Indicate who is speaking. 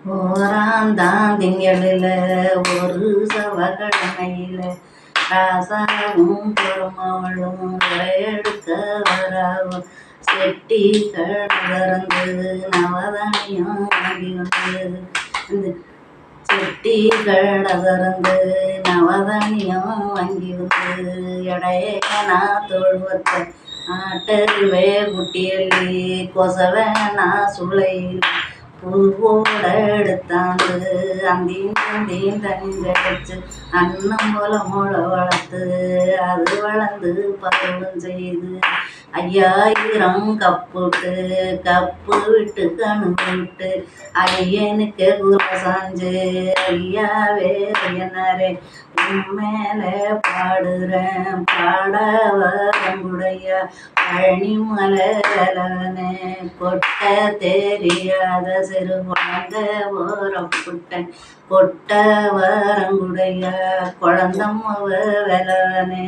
Speaker 1: ஓராந்தான் திங்களில் ஒரு சவக்கிழமையில ராசாவும் பெருமவளும் எடுக்க வராவும் செட்டி கடந்து நவதானியம் வாங்கி வந்து செட்டி கடந்து நவதானியம் வாங்கி வந்து எடையனா தொழுவத்தை ஆட்டறிவே குட்டியல்லி கொசவேனா சுளையில் பூவோட எடுத்தாந்து அந்தீன் தனிஞ்சடிச்சு அன்னம் போல மூள வளர்த்து அது வளர்ந்து பருவம் செய்து 5000 கப்பு விட்டு கணு விட்டு ஐயனுக்கு குல சாஞ்சு ஐயாவே ஐயனாரே உண்மையில பாடுறேன் பாட வரங்குடைய பழனிமலை வேலவனே கொட்ட தெரியாத சிறு குழந்தை ஓரப்புட்டன் கொட்ட வரங்குடைய குழந்தம் வேலவனே.